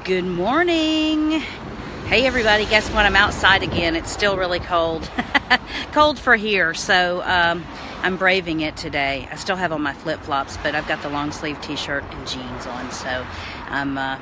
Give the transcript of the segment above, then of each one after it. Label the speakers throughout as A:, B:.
A: Good morning. Hey everybody, guess what? I'm outside again. It's still really cold. Cold for here, so I'm braving it today. I still have on my flip-flops, but I've got the long sleeve t-shirt and jeans on, so I'm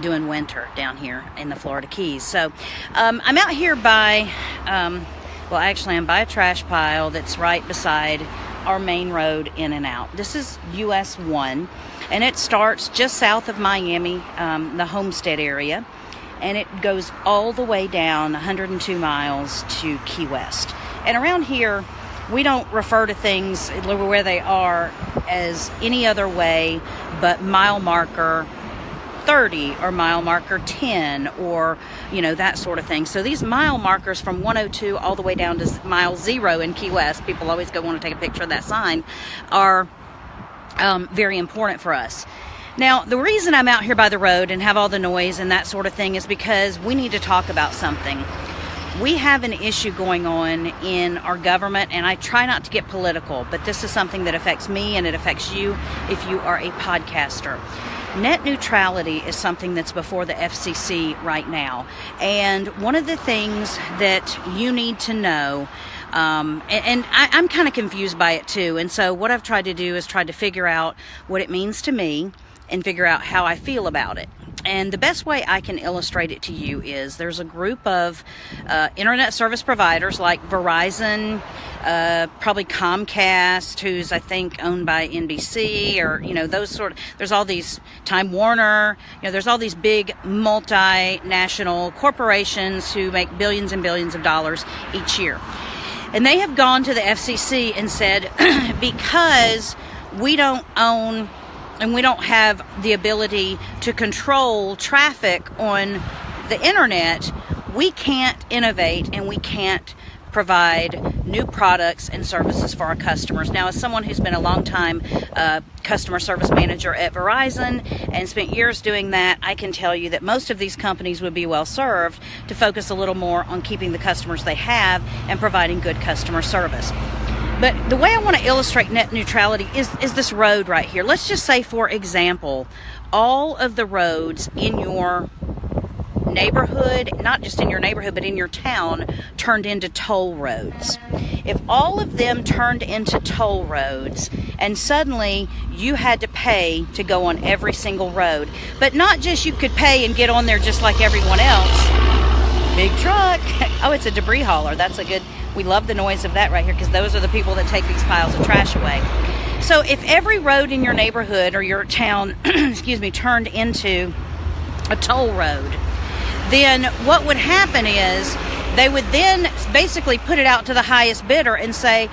A: doing winter down here in the Florida Keys. So I'm out here by, I'm by a trash pile that's right beside our main road in and out. This is US 1, and it starts just south of Miami, the Homestead area, and it goes all the way down 102 miles to Key West. And around here, we don't refer to things where they are as any other way but mile marker 30 or mile marker 10 or, that sort of thing. So these mile markers from 102 all the way down to mile 0 in Key West, people always want to take a picture of that sign, are very important for us. Now, the reason I'm out here by the road and have all the noise and that sort of thing is because we need to talk about something. We have an issue going on in our government, and I try not to get political, but this is something that affects me and it affects you if you are a podcaster. Net neutrality is something that's before the FCC right now. And one of the things that you need to know, and I'm kind of confused by it too. And so what I've tried to do is try to figure out what it means to me and figure out how I feel about it. And the best way I can illustrate it to you is there's a group of internet service providers like Verizon, probably Comcast, who's I think owned by NBC, or those sort of. There's all these Time Warner. There's all these big multinational corporations who make billions and billions of dollars each year, and they have gone to the FCC and said because we don't own and we don't have the ability to control traffic on the internet, we can't innovate and we can't provide new products and services for our customers. Now, as someone who's been a long time customer service manager at Verizon and spent years doing that, I can tell you that most of these companies would be well served to focus a little more on keeping the customers they have and providing good customer service. But the way I want to illustrate net neutrality is this road right here. Let's just say, for example, all of the roads in your neighborhood, not just in your neighborhood, but in your town, turned into toll roads. If all of them turned into toll roads and suddenly you had to pay to go on every single road, but not just you could pay and get on there just like everyone else. Big truck. Oh, it's a debris hauler. We love the noise of that right here because those are the people that take these piles of trash away. So if every road in your neighborhood or your town, turned into a toll road, then what would happen is they would then basically put it out to the highest bidder and say,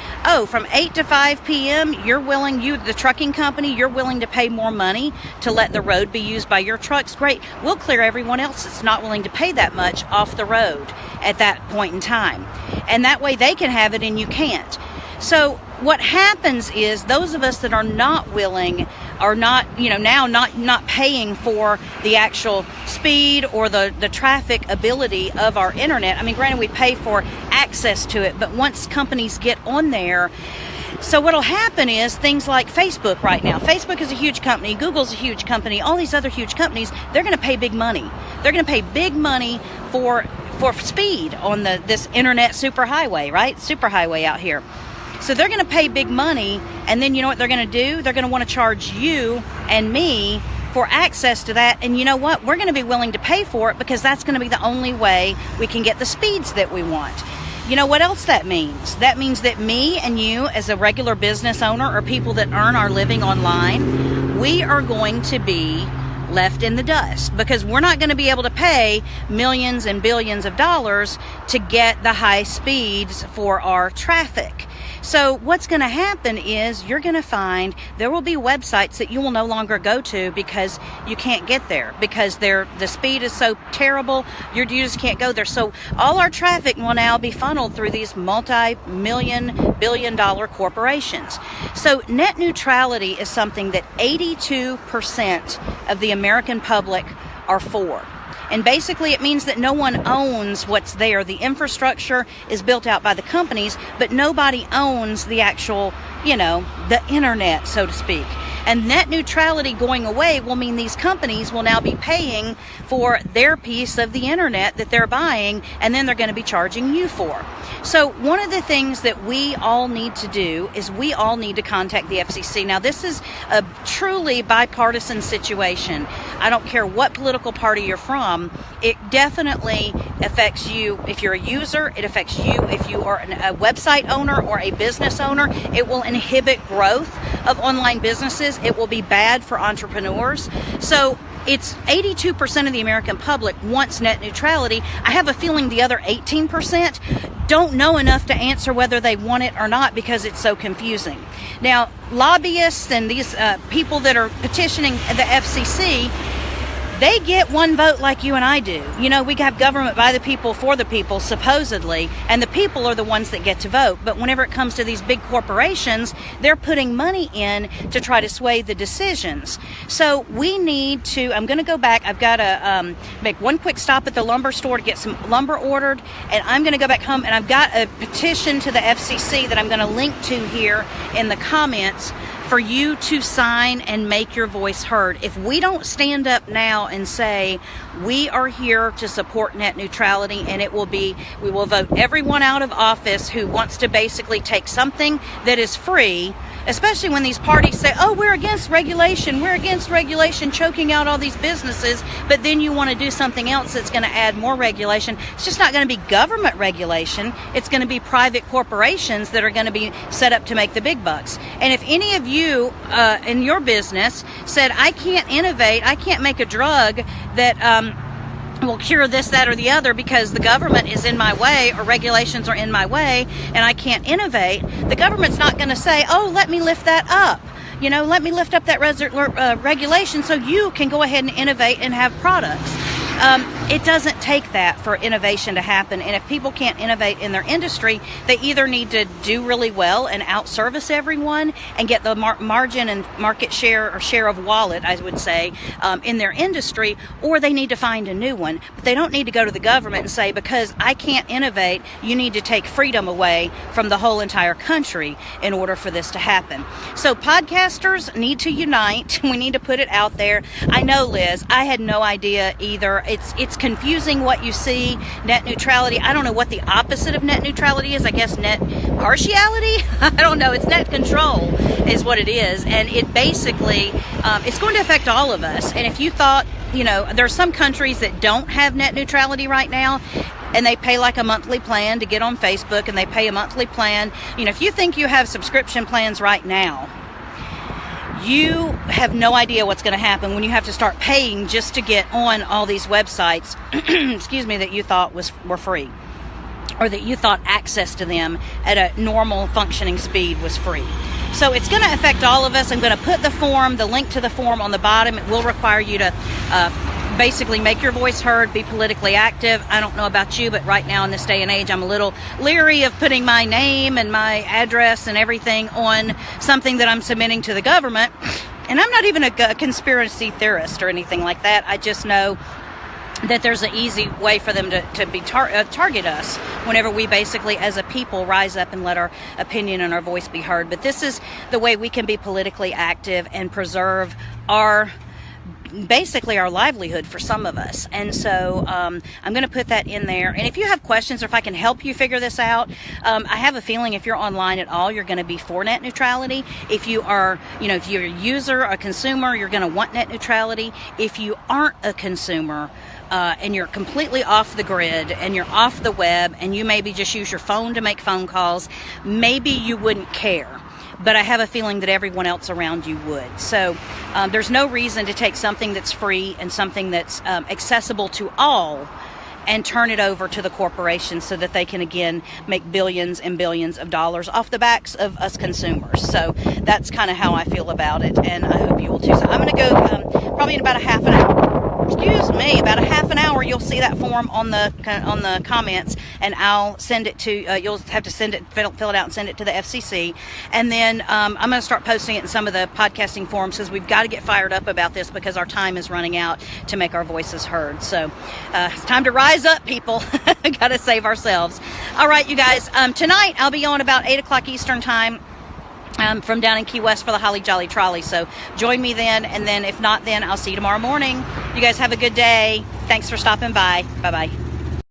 A: from 8 to 5 p.m., the trucking company, you're willing to pay more money to let the road be used by your trucks. Great. We'll clear everyone else that's not willing to pay that much off the road at that point in time. And that way they can have it and you can't. So what happens is those of us that are not willing are not, now not paying for the actual speed or the traffic ability of our internet. I mean, granted, we pay for access to it, but once companies get on there, so what'll happen is things like Facebook right now. Facebook is a huge company. Google's a huge company. All these other huge companies, they're going to pay big money. They're going to pay big money for speed on this internet superhighway, right? Superhighway out here. So they're going to pay big money, and then you know what they're going to do? They're going to want to charge you and me for access to that, and you know what? We're going to be willing to pay for it because that's going to be the only way we can get the speeds that we want. You know what else that means? That means that me and you, as a regular business owner or people that earn our living online, we are going to be left in the dust because we're not going to be able to pay millions and billions of dollars to get the high speeds for our traffic. So what's going to happen is you're going to find there will be websites that you will no longer go to because you can't get there because the speed is so terrible, you just can't go there. So all our traffic will now be funneled through these multi-million, billion-dollar corporations. So net neutrality is something that 82% of the American public are for. And basically it means that no one owns what's there. The infrastructure is built out by the companies, but nobody owns the actual, the internet, so to speak. And net neutrality going away will mean these companies will now be paying for their piece of the internet that they're buying, and then they're going to be charging you for. So one of the things that we all need to do is we all need to contact the FCC. Now, this is a truly bipartisan situation. I don't care what political party you're from. It definitely affects you if you're a user. It affects you if you are a website owner or a business owner. It will inhibit growth of online businesses. It will be bad for entrepreneurs. So it's 82% of the American public wants net neutrality. I have a feeling the other 18% don't know enough to answer whether they want it or not because it's so confusing. Now, lobbyists and these people that are petitioning the FCC, they get one vote like you and I do. You know, we have government by the people, for the people, supposedly, and the people are the ones that get to vote. But whenever it comes to these big corporations, they're putting money in to try to sway the decisions. So we need to, I'm going to go back. I've got to make one quick stop at the lumber store to get some lumber ordered, and I'm going to go back home, and I've got a petition to the FCC that I'm going to link to here in the comments for you to sign and make your voice heard. If we don't stand up now and say we are here to support net neutrality, and we will vote everyone out of office who wants to basically take something that is free, especially when these parties say, oh, we're against regulation, choking out all these businesses, but then you want to do something else that's going to add more regulation. It's just not going to be government regulation. It's going to be private corporations that are going to be set up to make the big bucks. And if any of you in your business said, I can't innovate, I can't make a drug that will cure this, that, or the other because the government is in my way or regulations are in my way and I can't innovate, the government's not going to say, oh, let me lift that up. You know, let me lift up that regulation so you can go ahead and innovate and have products. It doesn't take that for innovation to happen. And if people can't innovate in their industry, they either need to do really well and outservice everyone and get the margin and market share or share of wallet, I would say, in their industry, or they need to find a new one. But they don't need to go to the government and say, because I can't innovate, you need to take freedom away from the whole entire country in order for this to happen. So podcasters need to unite. We need to put it out there. I know, Liz, I had no idea either. It's confusing what you see. Net neutrality, I don't know what the opposite of net neutrality is. I guess net partiality? I don't know. It's net control is what it is. And it basically, it's going to affect all of us. And if you thought, you know, there are some countries that don't have net neutrality right now, and they pay like a monthly plan to get on Facebook, and they pay a monthly plan. You know, if you think you have subscription plans right now, you have no idea what's going to happen when you have to start paying just to get on all these websites, excuse me, that you thought were free, or that you thought access to them at a normal functioning speed was free. So it's going to affect all of us. I'm going to put the link to the form on the bottom. It will require you to basically make your voice heard, be politically active. I don't know about you, but right now in this day and age, I'm a little leery of putting my name and my address and everything on something that I'm submitting to the government. And I'm not even a conspiracy theorist or anything like that. I just know that there's an easy way for them to target us whenever we basically, as a people, rise up and let our opinion and our voice be heard. But this is the way we can be politically active and preserve basically our livelihood for some of us. And so I'm going to put that in there. And if you have questions or if I can help you figure this out, I have a feeling if you're online at all, you're going to be for net neutrality. If you are, you know, if you're a user, a consumer, you're going to want net neutrality. If you aren't a consumer, and you're completely off the grid and you're off the web and you maybe just use your phone to make phone calls, maybe you wouldn't care. But I have a feeling that everyone else around you would. So there's no reason to take something that's free and something that's accessible to all and turn it over to the corporations so that they can, again, make billions and billions of dollars off the backs of us consumers. So that's kind of how I feel about it, and I hope you will too. So I'm going to go probably in about a half an hour, you'll see that form on the comments, and I'll send it to, you'll have to fill it out and send it to the FCC. And then I'm going to start posting it in some of the podcasting forums because we've got to get fired up about this because our time is running out to make our voices heard. So it's time to rise up, people. Got to save ourselves. All right, you guys, tonight I'll be on about 8 o'clock Eastern time. from down in Key West for the Holly Jolly Trolley. So join me then, and then if not, then I'll see you tomorrow morning. You guys have a good day. Thanks for stopping by. Bye-bye.